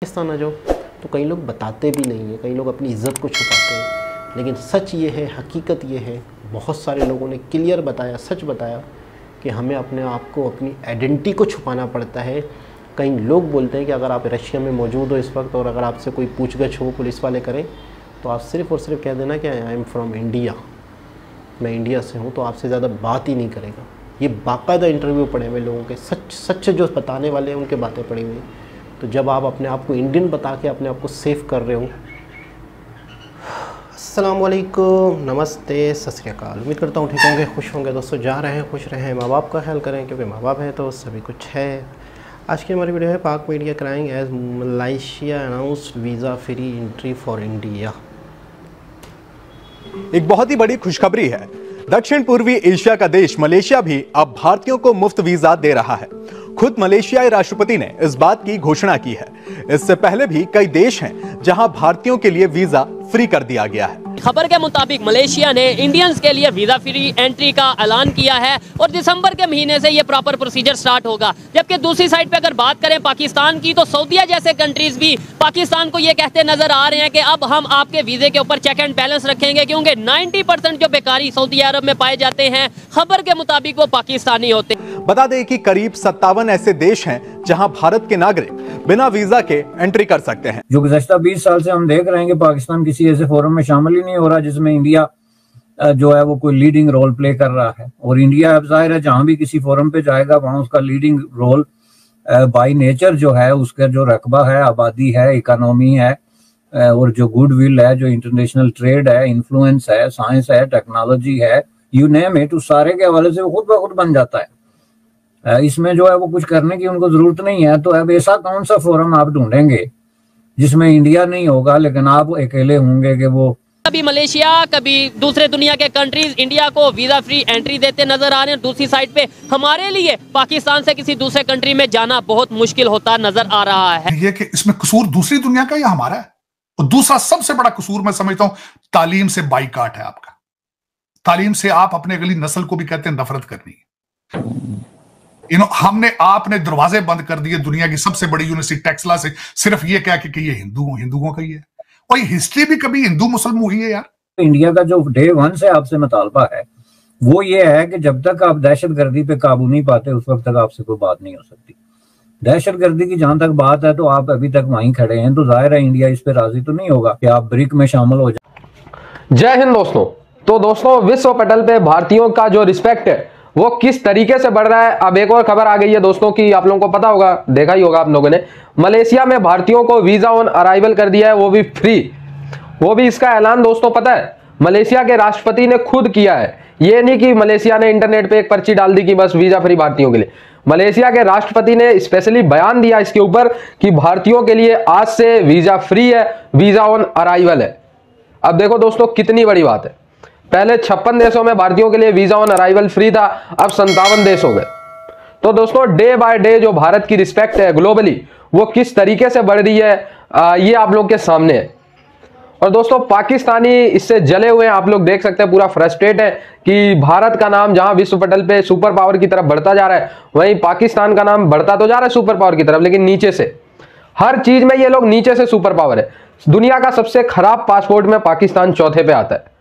पाकिस्तान आ जाओ तो कई लोग बताते भी नहीं हैं, कई लोग अपनी इज़्ज़त को छुपाते हैं, लेकिन सच ये है, हकीकत ये है, बहुत सारे लोगों ने क्लियर बताया, सच बताया कि हमें अपने आप को, अपनी आइडेंटिटी को छुपाना पड़ता है। कई लोग बोलते हैं कि अगर आप रशिया में मौजूद हो इस वक्त और अगर आपसे कोई पूछगछ हो, पुलिस वाले करें, तो आप सिर्फ़ और सिर्फ कह देना कि आई एम फ्रॉम इंडिया, मैं इंडिया से हूँ, तो आपसे ज़्यादा बात ही नहीं करेगा। ये बाकायदा इंटरव्यू पड़े हुए लोगों के, सच जो बताने वाले हैं उनके बातें पड़ी हुई हैं। तो जब आप अपने आप को इंडियन बता के अपने आप को सेव कर रहे हो, अस्सलाम वालेकुम, नमस्ते, सत श्री अकाल। उम्मीद करता हूँ ठीक होंगे, खुश होंगे। दोस्तों जा रहे हैं, खुश रहें, माँ बाप का ख्याल करें, क्योंकि माँ बाप हैं तो सभी कुछ है। आज की हमारी वीडियो है Pak media crying as Malaysia announced visa free entry for India. एक बहुत ही बड़ी खुशखबरी है। दक्षिण पूर्वी एशिया का देश मलेशिया भी अब भारतीयों को मुफ्त वीजा दे रहा है। खुद मलेशियाई राष्ट्रपति ने इस बात की घोषणा की है। इससे पहले भी कई देश हैं जहां भारतीयों के लिए वीजा फ्री कर दिया गया है। खबर के मुताबिक मलेशिया ने इंडियंस के लिए वीजा फ्री एंट्री का ऐलान किया है और दिसंबर के महीने से ये प्रॉपर प्रोसीजर स्टार्ट होगा। जबकि दूसरी साइड पे अगर बात करें पाकिस्तान की, तो सऊदीया जैसे कंट्रीज भी पाकिस्तान को ये कहते नजर आ रहे हैं कि अब हम आपके वीजे के ऊपर चेक एंड बैलेंस रखेंगे, क्योंकि 90% जो बेकारी सऊदी अरब में पाए जाते हैं, खबर के मुताबिक वो पाकिस्तानी होते हैं। बता दें कि करीब 57 ऐसे देश हैं जहां भारत के नागरिक बिना वीजा के एंट्री कर सकते हैं। जो गुज़श्ता 20 साल से हम देख रहे हैं कि पाकिस्तान किसी ऐसे फोरम में शामिल ही नहीं हो रहा जिसमें इंडिया जो है वो कोई लीडिंग रोल प्ले कर रहा है। और इंडिया अब जाहिर है जहां भी किसी फोरम पे जाएगा वहां उसका लीडिंग रोल बाय नेचर जो है, उसका जो रकबा है, आबादी है, इकोनॉमी है और जो गुडविल है, जो इंटरनेशनल ट्रेड है, इन्फ्लुएंस है, साइंस है, टेक्नोलॉजी है, यू नेम इट, उस सारे के हवाले से वो खुद ब खुद बन जाता है। इसमें जो है वो कुछ करने की उनको जरूरत नहीं है। तो अब ऐसा कौन सा फोरम आप ढूंढेंगे जिसमें इंडिया नहीं होगा लेकिन आप अकेले होंगे कि वो कभी मलेशिया, कभी दूसरे दुनिया के कंट्रीज इंडिया को वीजा फ्री एंट्री देते नजर आ रहे हैं। दूसरी साइड पे हमारे लिए पाकिस्तान से किसी दूसरे कंट्री में जाना बहुत मुश्किल होता नजर आ रहा है। ये कि इसमें कसूर दूसरी दुनिया का या हमारा है। और दूसरा सबसे बड़ा कसूर मैं समझता हूं तालीम से बाइकाट है आपका। तालीम से आप अपने अगली नस्ल को भी कहते हैं नफरत करनी है। हमने आपने दरवाजे बंद कर दिए दुनिया की सबसे बड़ी यूनिवर्सिटी टेक्सला से, सिर्फ ये कह के कि ये हिंदुओं का ही है। और हिस्ट्री भी कभी हिंदू मुसलमान हुई है यार। इंडिया का जो डे 1 से आपसे मुतालबा है वो ये है कि जब तक आप दहशतगर्दी पे काबू नहीं पाते उस वक्त तक आपसे कोई बात नहीं हो सकती। दहशतगर्दी की जहां तक बात है तो आप अभी तक वहीं खड़े हैं, तो जाहिर है इंडिया इस पे राजी तो नहीं होगा कि आप ब्रिक में शामिल हो जाए। जय हिंद दोस्तों। तो दोस्तों विश्व पटल पे भारतीयों का जो रिस्पेक्ट है वो किस तरीके से बढ़ रहा है। अब एक और खबर आ गई है दोस्तों की, आप लोगों को पता होगा, देखा ही होगा आप लोगों ने, मलेशिया में भारतीयों को वीजा ऑन अराइवल कर दिया है, वो भी फ्री। वो भी इसका ऐलान दोस्तों पता है मलेशिया के राष्ट्रपति ने खुद किया है। ये नहीं कि मलेशिया ने इंटरनेट पे एक पर्ची डाल दी कि बस वीजा फ्री भारतीयों के लिए। मलेशिया के राष्ट्रपति ने स्पेशली बयान दिया इसके ऊपर कि भारतीयों के लिए आज से वीजा फ्री है, वीजा ऑन अराइवल है। अब देखो दोस्तों कितनी बड़ी बात है। पहले 56 देशों में भारतीयों के लिए वीजा ऑन अराइवल फ्री था, अब 57 देश हो गए। तो दोस्तों डे बाय डे जो भारत की रिस्पेक्ट है ग्लोबली वो किस तरीके से बढ़ रही है ये आप लोग के सामने है। और दोस्तों पाकिस्तानी इससे जले हुए हैं, आप लोग देख सकते हैं, पूरा फ्रस्ट्रेट है कि भारत का नाम जहां विश्व पटल पे सुपर पावर की तरफ बढ़ता जा रहा है, वहीं पाकिस्तान का नाम बढ़ता तो जा रहा है सुपर पावर की तरफ, लेकिन नीचे से हर चीज में ये लोग नीचे से सुपर पावर है। दुनिया का सबसे खराब पासपोर्ट में पाकिस्तान चौथे पे आता है।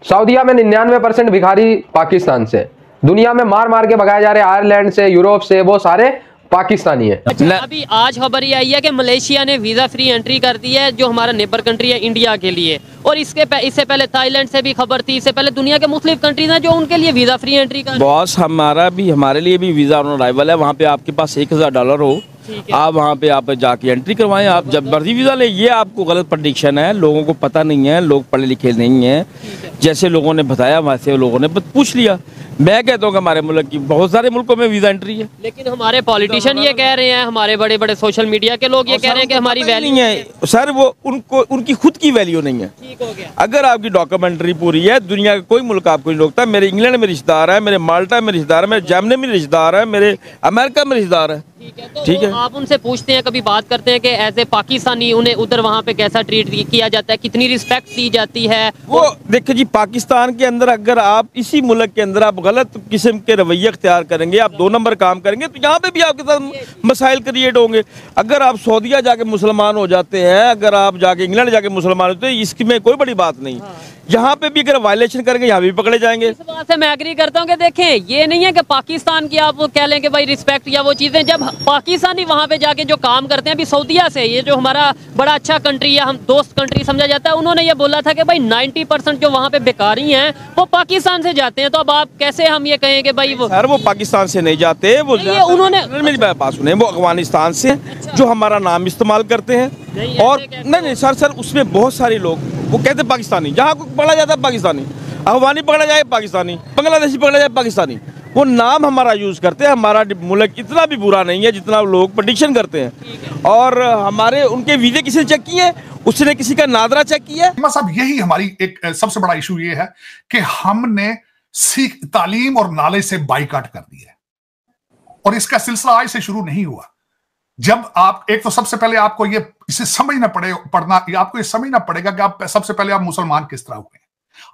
सऊदीया में 99% भिखारी पाकिस्तान से, दुनिया में मार मार के भगाए जा रहे आयरलैंड से, यूरोप से, वो सारे पाकिस्तानी है। अच्छा, अभी आज खबर ये आई है कि मलेशिया ने वीजा फ्री एंट्री कर दी है, जो हमारा नेबर कंट्री है इंडिया के लिए। और इससे पहले थाईलैंड से भी खबर थी, इससे पहले दुनिया के मुख्तलिफ कंट्रीज हैं जो उनके लिए वीजा फ्री एंट्री कर। बॉस हमारे लिए भी वीजा ऑन अराइवल है। वहाँ पे आपके पास $1000 हो, आप वहाँ पे आप जाके एंट्री करवाएं, आप जब मर्जी वीजा ले। ये आपको गलत प्रेडिक्शन है, लोगों को पता नहीं है, लोग पढ़े लिखे नहीं है। जैसे लोगों ने बताया वैसे लोगों ने पूछ लिया। मैं कहता हूँ कि हमारे मुल्क की बहुत सारे मुल्कों में वीजा एंट्री है, लेकिन हमारे पॉलिटिशियन ये कह रहे हैं, हमारे बड़े बड़े सोशल मीडिया के लोग ये कह रहे हैं कि हमारी वैल्यू नहीं है सर। वो उनको उनकी खुद की वैल्यू नहीं है। ठीक हो गया। अगर आपकी डॉक्यूमेंट्री पूरी है, दुनिया का कोई मुल्क आपको नहीं रोकता। मेरे इंग्लैंड में रिश्तेदार है, मेरे माल्टा में रिश्तेदार है, मेरे जर्मनी में रिश्तेदार है, मेरे अमेरिका में रिश्तेदार है। ठीक है, आप उनसे पूछते हैं, कभी बात करते हैं कि एज ए पाकिस्तानी उन्हें उधर वहाँ पे कैसा ट्रीट किया जाता है, कितनी रिस्पेक्ट दी जाती है? वो देखिए जी, पाकिस्तान के अंदर अगर आप इसी मुल्क के अंदर आप गलत किस्म के रवैये अख्तियार करेंगे, आप 2 नंबर काम करेंगे, तो यहाँ पे भी आपके साथ मसाइल क्रिएट होंगे। अगर आप सऊदीया जाके मुसलमान हो जाते हैं, अगर आप जाके इंग्लैंड जाके मुसलमान होते हैं, इसमें कोई बड़ी बात नहीं। यहाँ पे भी अगर वायलेशन करेंगे, यहाँ भी पकड़े जाएंगे। इस बात से मैं एग्री करता हूँ कि देखें, ये नहीं है कि पाकिस्तान की आप कह लें कि भाई रिस्पेक्ट या वो चीज़ें, जब पाकिस्तानी वहाँ पे जाके जो काम करते हैं, अभी सऊदीया से ये जो हमारा बड़ा अच्छा कंट्री या हम दोस्त कंट्री समझा जाता है, उन्होंने ये बोला था कि भाई 90% जो वहाँ पे बेकारी हैं वो पाकिस्तान से जाते हैं। तो अब आप कैसे हम ये कहें कि भाई वो सर वो पाकिस्तान से नहीं जाते, वो उन्होंने मेरी बात सुने, वो अफगानिस्तान से जो हमारा नाम इस्तेमाल करते हैं। और नहीं सर उसमें बहुत सारे लोग वो कहते हैं पाकिस्तानी, जहाँ को पकड़ा जाता है पाकिस्तानी, अफगानी पकड़ा जाए पाकिस्तानी, बांग्लादेशी पकड़ा जाए पाकिस्तानी, वो नाम हमारा यूज करते हैं। हमारा मुल्क इतना भी बुरा नहीं है जितना लोग प्रेडिक्शन करते हैं। और हमारे उनके वीजे किसी ने चेक किए, उसने किसी का नादरा चेक किया। साहब यही हमारी एक सबसे बड़ा इशू ये है कि हमने तालीम और नॉलेज से बाइकाट कर दिया है, और इसका सिलसिला आज से शुरू नहीं हुआ। जब आप एक तो सबसे पहले आपको ये इसे समझना पड़ना आपको ये समझना पड़ेगा कि आप सबसे पहले आप मुसलमान किस तरह हुए हैं,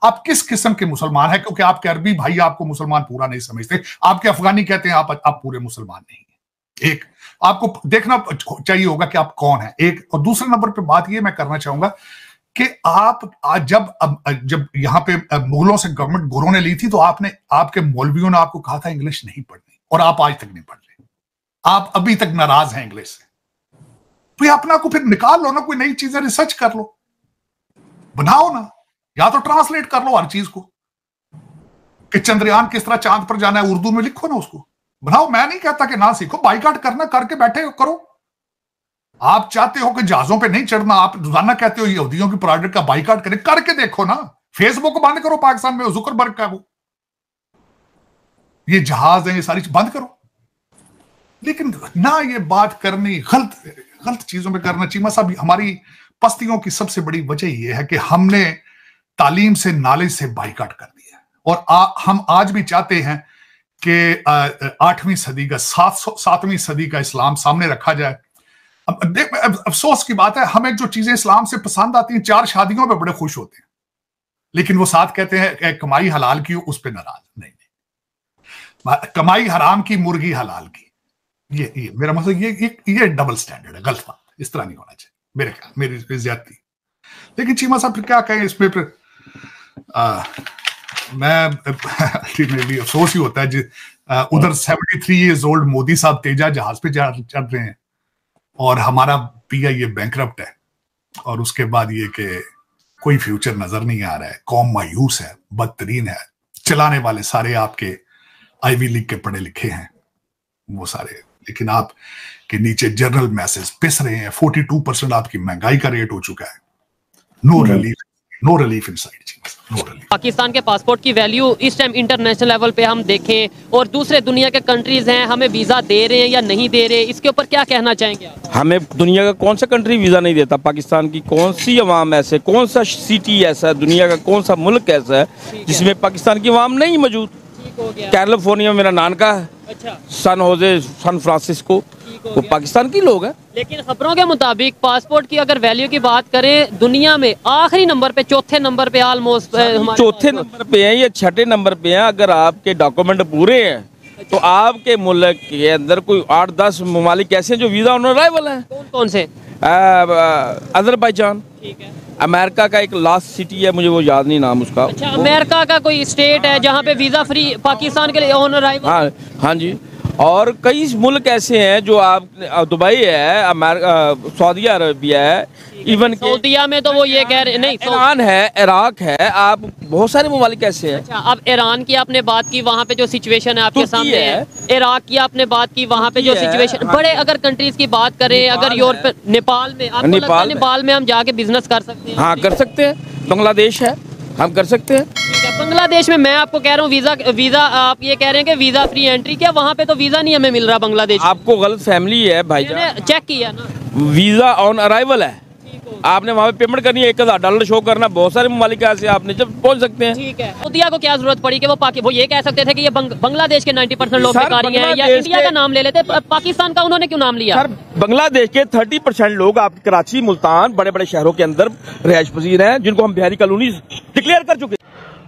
आप किस किस्म के मुसलमान हैं, क्योंकि आपके अरबी भाई आपको मुसलमान पूरा नहीं समझते, आपके अफगानी कहते हैं आप पूरे मुसलमान नहीं हैं। एक आपको देखना चाहिए होगा कि आप कौन हैं। एक और दूसरे नंबर पे बात ये मैं करना चाहूंगा कि आप आज जब यहाँ पे मुगलों से गवर्नमेंट गोरों ने ली थी, तो आपके मौलवियों ने आपको कहा था इंग्लिश नहीं पढ़नी, और आप आज तक नहीं पढ़ रहे, आप अभी तक नाराज हैं इंग्लिश से। तो अपना को फिर निकाल लो ना, कोई नई चीजें रिसर्च कर लो, बनाओ ना, या तो ट्रांसलेट कर लो हर चीज को, कि चंद्रयान किस तरह चांद पर जाना है, उर्दू में लिखो ना, उसको बनाओ। मैं नहीं कहता कि ना सीखो, बाइकाट करना करके बैठे करो। आप चाहते हो कि जहाजों पे नहीं चढ़ना, आप रोजाना कहते हो यहूदियों की प्रोडक्ट का बाइकाट करें, करके देखो ना। फेसबुक बंद करो पाकिस्तान में, जुकरबर्ग का वो ये जहाज है, ये सारी चीज बंद करो। लेकिन ना ये बात करनी, गलत चीजों में करना चाहिए। साहब हमारी पस्तियों की सबसे बड़ी वजह यह है कि हमने तालीम से, नॉलेज से बाइकाट कर दिया, और हम आज भी चाहते हैं कि 8वीं सदी का 7वीं सदी का इस्लाम सामने रखा जाए। अब अफसोस की बात है, हमें जो चीजें इस्लाम से पसंद आती हैं, 4 शादियों पे बड़े खुश होते हैं, लेकिन वो साथ कहते हैं कमाई हलाल की, उस पर नाराज नहीं, कमाई हराम की, मुर्गी हलाल की। ये मेरा मतलब ये डबल स्टैंडर्ड है, गलत बात, इस तरह नहीं होना चाहिए मेरे ख्याल, मेरी ज्यादती। लेकिन चीमा साहब फिर क्या कहें इसमें, फिर मैं अल्टीमेटली अफसोस ही होता है उधर 73 ईयर्स ओल्ड मोदी साहब तेजा जहाज पे चढ़ रहे हैं, और हमारा पीआईए बैंकरप्ट है, और उसके बाद ये कि कोई फ्यूचर नजर नहीं आ रहा है, कौम मायूस है, बदतरीन है, चलाने वाले सारे आपके आईवी लीग के पढ़े लिखे हैं वो सारे, लेकिन आप के नीचे जनरल मैसेज पिस रहे हैं। 42% आपकी महंगाई का रेट हो चुका है। No relief inside, no relief. Pakistan के पासपोर्ट की वैल्यू इस टाइम इंटरनेशनल लेवल पे हम देखें, और दूसरे दुनिया के कंट्रीज हैं, हमें वीजा दे रहे हैं या नहीं दे रहे, इसके ऊपर क्या कहना चाहेंगे आप? हमें दुनिया का कौन सा कंट्री वीजा नहीं देता? पाकिस्तान की कौन सी अवाम ऐसे, कौन सा सिटी ऐसा है, दुनिया का कौन सा मुल्क ऐसा है जिसमें पाकिस्तान की अवाम नहीं मौजूद? कैलिफोर्निया में मेरा नानका है, अच्छा, सन होजे, सन फ्रांसिस्को, वो पाकिस्तान की लोग हैं। लेकिन खबरों के मुताबिक पासपोर्ट की अगर वैल्यू की बात करें, दुनिया में आखिरी नंबर पे, चौथे नंबर पे ऑलमोस्ट, चौथे नंबर पे हैं या छठे नंबर पे हैं। अगर आपके डॉक्यूमेंट पूरे हैं तो आपके मुल्क के अंदर कोई 8-10 ममालिक ऐसे हैं जो वीजा ऑन अराइवल हैं। कौन से? अजरबैजान, ठीक है, अमेरिका का एक लास्ट सिटी है, मुझे वो याद नहीं नाम उसका। अच्छा, अमेरिका का कोई स्टेट है जहाँ पे वीजा फ्री पाकिस्तान के लिए ऑन अराइवल? हाँ जी, और कई मुल्क ऐसे हैं जो आप, दुबई है, अमेरिका, सऊदी अरबिया है, इवन सऊदीया में तो वो ये कह रहे नहीं, ईरान है, इराक है, आप बहुत सारे ममालिक ऐसे हैं। अच्छा, अब ईरान की आपने बात की, वहाँ पे जो सिचुएशन है आपके सामने है। इराक की आपने बात की, वहाँ पे जो सिचुएशन, बड़े अगर कंट्रीज की बात करें, अगर यूरोप, नेपाल में, आपको लगता है नेपाल में हम जाके बिजनेस कर सकते हैं? हाँ कर सकते हैं, बांग्लादेश है, हम कर सकते हैं। बांग्लादेश में मैं आपको कह रहा हूँ वीजा आप ये कह रहे हैं कि वीजा फ्री एंट्री, क्या वहाँ पे तो वीजा नहीं हमें मिल रहा बांग्लादेश? आपको गलत फैमिली है भाईजान, चेक किया ना, वीजा ऑन अराइवल है, आपने वहाँ पे पेमेंट करनी है, $1000 शो करना, बहुत सारे ममालिक ऐसे आपने जब पहुँच सकते हैं। ठीक है, सऊदीया को क्या जरूरत पड़ी कि वो ये कह सकते थे कि ये बांग्लादेश के 90% लोग बेकारी हैं, या इंडिया का नाम ले लेते, पाकिस्तान का उन्होंने क्यों नाम लिया? सर बांग्लादेश के 30% लोग आपके कराची, मुल्तान, बड़े बड़े शहरों के अंदर रिहाइश पजीर हैं, जिनको हम बिहारी कॉलोनी डिक्लेयर कर चुके हैं।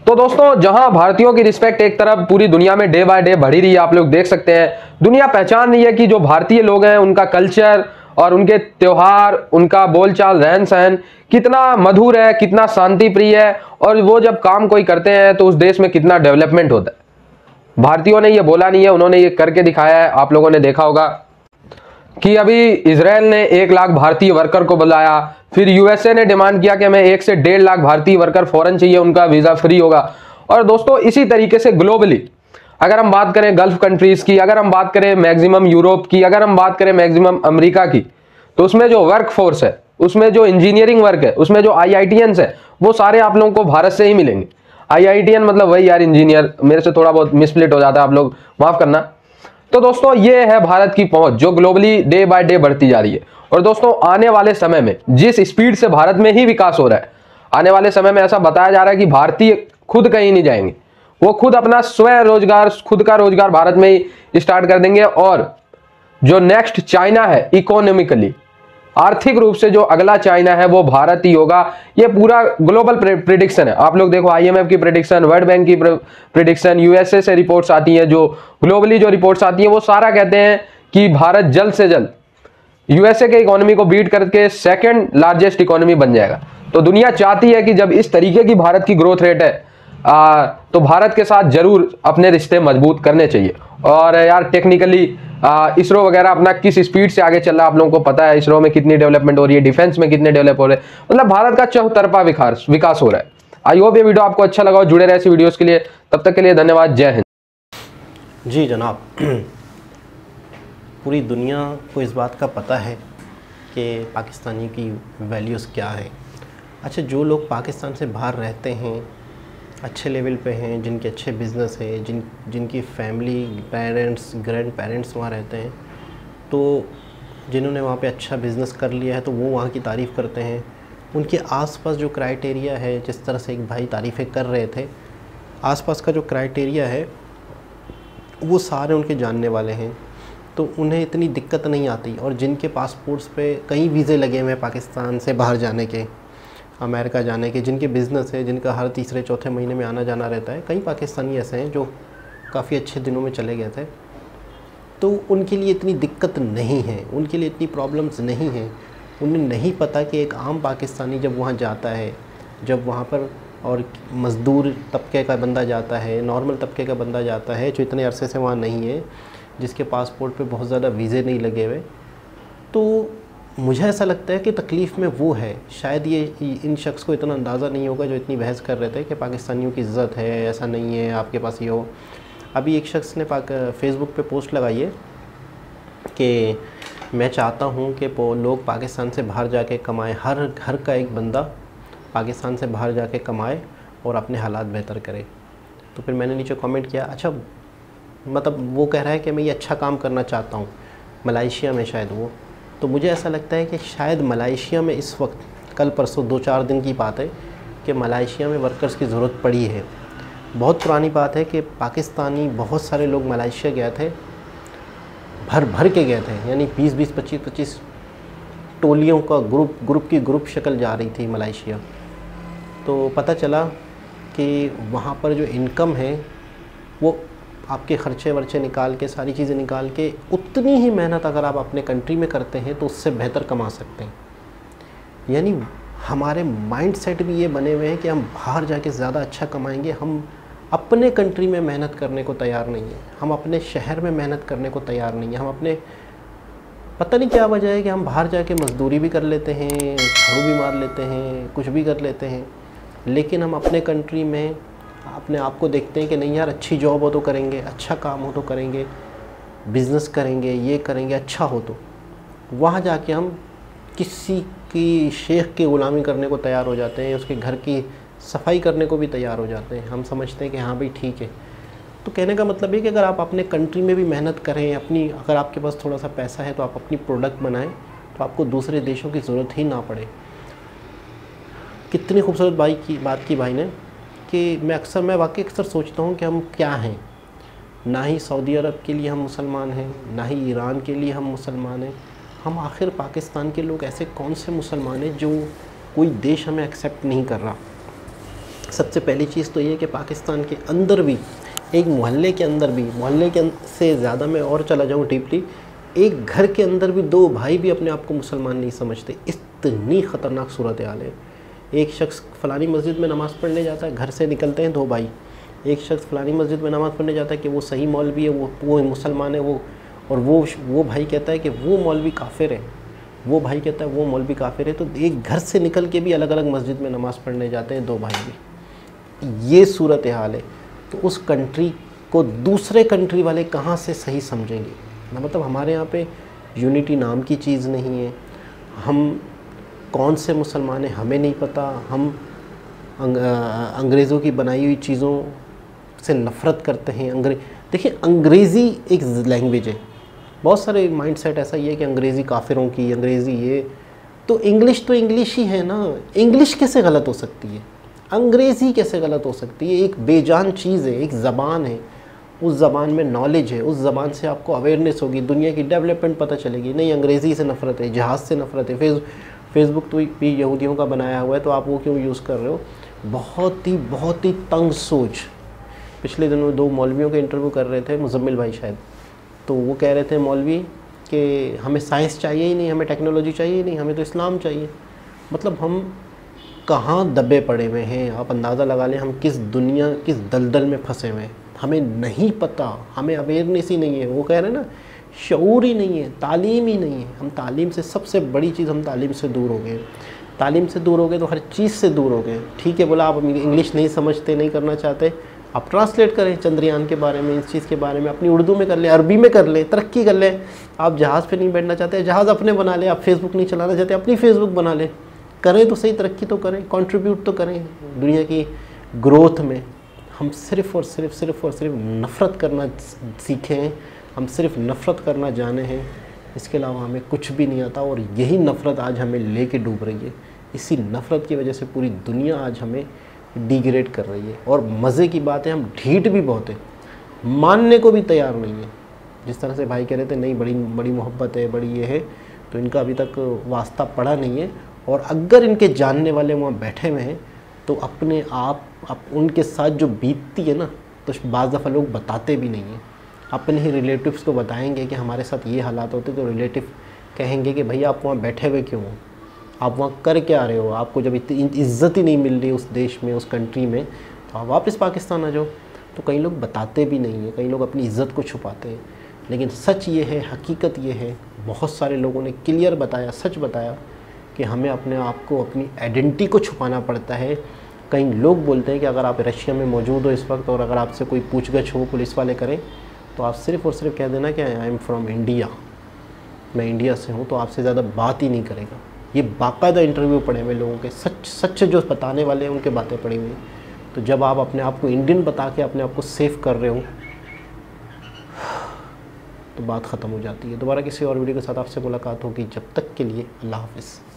तो दोस्तों जहां भारतीयों की रिस्पेक्ट एक तरफ पूरी दुनिया में डे बाय डे बढ़ी रही है, आप लोग देख सकते हैं, दुनिया पहचान रही है कि जो भारतीय लोग हैं उनका कल्चर और उनके त्योहार, उनका बोलचाल, रहन सहन कितना मधुर है, कितना शांति प्रिय है, और वो जब काम कोई करते हैं तो उस देश में कितना डेवलपमेंट होता है। भारतीयों ने ये बोला नहीं है, उन्होंने ये करके दिखाया है। आप लोगों ने देखा होगा कि अभी इजराइल ने 1 लाख भारतीय वर्कर को बुलाया, फिर यूएसए ने डिमांड किया कि हमें 1 से 1.5 लाख भारतीय वर्कर फौरन चाहिए, उनका वीजा फ्री होगा। और दोस्तों इसी तरीके से ग्लोबली अगर हम बात करें गल्फ कंट्रीज की, अगर हम बात करें मैक्सिमम यूरोप की, अगर हम बात करें मैक्सिमम अमेरिका की, तो उसमें जो वर्क फोर्स है, उसमें जो इंजीनियरिंग वर्क है, उसमें जो IITians है, वो सारे आप लोगों को भारत से ही मिलेंगे। IITian मतलब वही यार इंजीनियर, मेरे से थोड़ा बहुत मिसप्लेट हो जाता है, आप लोग माफ करना। तो दोस्तों ये है भारत की पहुंच जो ग्लोबली डे बाय डे बढ़ती जा रही है। और दोस्तों आने वाले समय में जिस स्पीड से भारत में ही विकास हो रहा है, आने वाले समय में ऐसा बताया जा रहा है कि भारतीय खुद कहीं नहीं जाएंगे, वो खुद अपना स्वयं रोजगार, खुद का रोजगार भारत में ही स्टार्ट कर देंगे। और जो नेक्स्ट चाइना है इकोनॉमिकली, आर्थिक रूप से जो अगला चाइना है वो भारत ही होगा। ये पूरा ग्लोबल प्रेडिक्शन है। आप लोग देखो IMF की प्रेडिक्शन, वर्ल्ड बैंक की प्रेडिक्शन, USA से रिपोर्ट्स आती हैं, जो ग्लोबली जो रिपोर्ट्स आती हैं वो सारा कहते हैं कि भारत जल्द से जल्द USA के इकोनॉमी को बीट करके 2nd लार्जेस्ट इकोनॉमी बन जाएगा। तो दुनिया चाहती है कि जब इस तरीके की भारत की ग्रोथ रेट है तो भारत के साथ जरूर अपने रिश्ते मजबूत करने चाहिए। और यार टेक्निकली इसरो वगैरह अपना किस स्पीड से आगे चल रहा है, आप लोगों को पता है। इसरो में कितनी डेवलपमेंट हो रही है, डिफेंस में कितने डेवलप हो रहे हैं, मतलब भारत का चौतरफा विकास हो रहा है। आई होप ये वीडियो आपको अच्छा लगा हो, जुड़े रहे ऐसी वीडियोस के लिए। तब तक के लिए धन्यवाद, जय हिंद। जी जनाब, पूरी दुनिया को इस बात का पता है कि पाकिस्तानी की वैल्यूज़ क्या है। अच्छा, जो लोग पाकिस्तान से बाहर रहते हैं, अच्छे लेवल पे हैं, जिनके अच्छे बिज़नेस है, जिनकी फैमिली, पेरेंट्स, ग्रैंड पेरेंट्स वहाँ रहते हैं, तो जिन्होंने वहाँ पे अच्छा बिज़नेस कर लिया है तो वो वहाँ की तारीफ़ करते हैं। उनके आसपास जो क्राइटेरिया है, जिस तरह से एक भाई तारीफ़ें कर रहे थे, आसपास का जो क्राइटेरिया है वो सारे उनके जानने वाले हैं, तो उन्हें इतनी दिक्कत नहीं आती। और जिनके पासपोर्ट्स पे कई वीज़े लगे हुए हैं पाकिस्तान से बाहर जाने के, अमेरिका जाने के, जिनके बिज़नेस है, जिनका हर तीसरे चौथे महीने में आना जाना रहता है, कई पाकिस्तानी ऐसे हैं जो काफ़ी अच्छे दिनों में चले गए थे, तो उनके लिए इतनी दिक्कत नहीं है, उनके लिए इतनी प्रॉब्लम्स नहीं हैं। उन्हें नहीं पता कि एक आम पाकिस्तानी जब वहाँ जाता है, जब वहाँ पर और मज़दूर तबके का बंदा जाता है, नॉर्मल तबके का बंदा जाता है जो इतने अरसे से वहाँ नहीं है, जिसके पासपोर्ट पे बहुत ज़्यादा वीज़े नहीं लगे हुए, तो मुझे ऐसा लगता है कि तकलीफ़ में वो है। शायद ये इन शख्स को इतना अंदाज़ा नहीं होगा जो इतनी बहस कर रहे थे कि पाकिस्तानियों की इज़्ज़त है, ऐसा नहीं है, आपके पास ये हो। अभी एक शख्स ने फेसबुक पे पोस्ट लगाई है कि मैं चाहता हूँ कि लोग पाकिस्तान से बाहर जाके कमाएं, हर घर का एक बंदा पाकिस्तान से बाहर जाके कमाए और अपने हालात बेहतर करे। तो फिर मैंने नीचे कमेंट किया, अच्छा मतलब वो कह रहा है कि मैं ये अच्छा काम करना चाहता हूँ, मलेशिया में शायद वो। तो मुझे ऐसा लगता है कि शायद मलेशिया में इस वक्त, कल परसों 2-4 दिन की बात है कि मलेशिया में वर्कर्स की ज़रूरत पड़ी है। बहुत पुरानी बात है कि पाकिस्तानी बहुत सारे लोग मलेशिया गए थे, भर के गए थे, यानी 20-20, 25-25 टोलियों का ग्रुप शक्ल जा रही थी मलेशिया। तो पता चला कि वहाँ पर जो इनकम है वो आपके ख़र्चे वर्चे निकाल के, सारी चीज़ें निकाल के, उतनी ही मेहनत अगर आप अपने कंट्री में करते हैं तो उससे बेहतर कमा सकते हैं। यानी हमारे माइंड सेट भी ये बने हुए हैं कि हम बाहर जाके ज़्यादा अच्छा कमाएंगे, हम अपने कंट्री में मेहनत करने को तैयार नहीं है, हम अपने शहर में मेहनत करने को तैयार नहीं है। हम अपने, पता नहीं क्या वजह है कि हम बाहर जाके मज़दूरी भी कर लेते हैं, झाड़ू भी मार लेते हैं, कुछ भी कर लेते हैं, लेकिन हम अपने कंट्री में अपने आप को देखते हैं कि नहीं यार अच्छी जॉब हो तो करेंगे, अच्छा काम हो तो करेंगे, बिज़नेस करेंगे, ये करेंगे, अच्छा हो तो। वहाँ जाके हम किसी की शेख की ग़ुलामी करने को तैयार हो जाते हैं, उसके घर की सफाई करने को भी तैयार हो जाते हैं। हम समझते हैं कि हाँ भाई ठीक है। तो कहने का मतलब है कि अगर आप अपने कंट्री में भी मेहनत करें, अपनी, अगर आपके पास थोड़ा सा पैसा है तो आप अपनी प्रोडक्ट बनाएं, तो आपको दूसरे देशों की ज़रूरत ही ना पड़े। कितनी खूबसूरत बात की भाई ने कि मैं वाकई अक्सर सोचता हूँ कि हम क्या हैं। ना ही सऊदी अरब के लिए हम मुसलमान हैं, ना ही ईरान के लिए हम मुसलमान हैं। हम आखिर पाकिस्तान के लोग ऐसे कौन से मुसलमान हैं जो कोई देश हमें एक्सेप्ट नहीं कर रहा। सबसे पहली चीज़ तो ये कि पाकिस्तान के अंदर भी, एक मोहल्ले के अंदर भी, मोहल्ले के से ज़्यादा मैं और चला जाऊँ डीपली, एक घर के अंदर भी दो भाई भी अपने आप को मुसलमान नहीं समझते। इतनी ख़तरनाक सूरत हाल है। एक शख्स फ़लानी मस्जिद में नमाज़ पढ़ने जाता है, घर से निकलते हैं दो भाई, एक शख्स फ़लानी मस्जिद में नमाज़ पढ़ने जाता है कि वो सही मौलवी है, वो मुसलमान है, और वो भाई कहता है कि वो मौलवी काफिर है, वो भाई कहता है वो मौलवी काफिर है। तो एक घर से निकल के भी अलग अलग मस्जिद में नमाज़ पढ़ने जाते हैं दो भाई भी। ये सूरत हाल है। तो उस कंट्री को दूसरे कंट्री वाले कहाँ से सही समझेंगे ना? मतलब हमारे यहाँ पे यूनिटी नाम की चीज़ नहीं है। हम कौन से मुसलमान हैं हमें नहीं पता। हम अंग्रेज़ों की बनाई हुई चीज़ों से नफ़रत करते हैं। देखिए, अंग्रेज़ी एक लैंग्वेज है। बहुत सारे माइंडसेट ऐसा ही है कि अंग्रेज़ी काफिरों की, अंग्रेज़ी ये, तो इंग्लिश ही है ना। इंग्लिश कैसे गलत हो सकती है? अंग्रेज़ी कैसे गलत हो सकती है? एक बेजान चीज़ है, एक ज़बान है, उस ज़बान में नॉलेज है, उस ज़बान से आपको अवेयरनेस होगी, दुनिया की डेवलपमेंट पता चलेगी। नहीं, अंग्रेज़ी से नफ़रत है, जहाज़ से नफ़रत है। फेसबुक तो भी यहूदियों का बनाया हुआ है, तो आप वो क्यों यूज़ कर रहे हो? बहुत ही तंग सोच। पिछले दिनों दो मौलवियों के इंटरव्यू कर रहे थे, मुजम्मिल भाई शायद, तो वो कह रहे थे मौलवी कि हमें साइंस चाहिए ही नहीं, हमें टेक्नोलॉजी चाहिए ही नहीं, हमें तो इस्लाम चाहिए। मतलब हम कहाँ दबे पड़े हुए हैं, आप अंदाज़ा लगा लें हम किस दलदल में फंसे हुए हैं। हमें नहीं पता, हमें अवेयरनेस ही नहीं है। वो कह रहे हैं ना, शऊर ही नहीं है, तालीम ही नहीं है। हम तालीम से, सबसे बड़ी चीज़, हम तालीम से दूर हो गए। तालीम से दूर हो गए तो हर चीज़ से दूर हो गए। ठीक है, बोला आप इंग्लिश नहीं समझते, नहीं करना चाहते, आप ट्रांसलेट करें चंद्रयान के बारे में, इस चीज़ के बारे में, अपनी उर्दू में कर ले, अरबी में कर ले, तरक्की कर ले। आप जहाज़ पे नहीं बैठना चाहते, जहाज़ अपने बना ले। आप फेसबुक नहीं चलाना चाहते, अपनी फेसबुक बना ले। करें तो सही, तरक्की तो करें, कंट्रीब्यूट तो करें दुनिया की ग्रोथ में। हम सिर्फ़ और सिर्फ नफ़रत करना सीखे हैं, हम सिर्फ नफ़रत करना जाने हैं, इसके अलावा हमें कुछ भी नहीं आता। और यही नफ़रत आज हमें लेके डूब रही है। इसी नफ़रत की वजह से पूरी दुनिया आज हमें डिग्रेड कर रही है। और मज़े की बात है, हम ढीठ भी बहुत है, मानने को भी तैयार नहीं है। जिस तरह से भाई कह रहे थे, नहीं बड़ी मोहब्बत है, बड़ी ये है, तो इनका अभी तक वास्ता पड़ा नहीं है। और अगर इनके जानने वाले वहाँ बैठे हुए हैं तो अपने आप उनके साथ जो बीतती है ना, तो बाज़ दफ़ा लोग बताते भी नहीं हैं। अपने ही रिलेटिव्स को बताएंगे कि हमारे साथ ये हालात होते, तो रिलेटिव कहेंगे कि भैया आप वहाँ बैठे हुए क्यों हो, आप वहाँ कर क्या रहे हो, आपको जब इतनी इज़्ज़त ही नहीं मिल रही उस देश में, उस कंट्री में, तो आप वापस पाकिस्तान आ जाओ। तो कई लोग बताते भी नहीं हैं, कई लोग अपनी इज़्ज़त को छुपाते हैं। लेकिन सच ये है, हकीकत ये है, बहुत सारे लोगों ने क्लियर बताया, सच बताया कि हमें अपने आप को, अपनी आइडेंटिटी को छुपाना पड़ता है। कई लोग बोलते हैं कि अगर आप रशिया में मौजूद हो इस वक्त और अगर आपसे कोई पूछगछ हो, पुलिस वाले करें, तो आप सिर्फ़ और सिर्फ कह देना कि आई एम फ्रॉम इंडिया, मैं इंडिया से हूँ, तो आपसे ज़्यादा बात ही नहीं करेगा। ये बाकायदा इंटरव्यू पड़े हुए लोगों के, सच जो बताने वाले हैं उनके बातें पड़ी हुई हैं। तो जब आप अपने आप को इंडियन बता के अपने आप को सेफ कर रहे हो, तो बात ख़त्म हो जाती है। दोबारा किसी और वीडियो के साथ आपसे मुलाकात होगी। जब तक के लिए अल्लाह हाफ़िज़।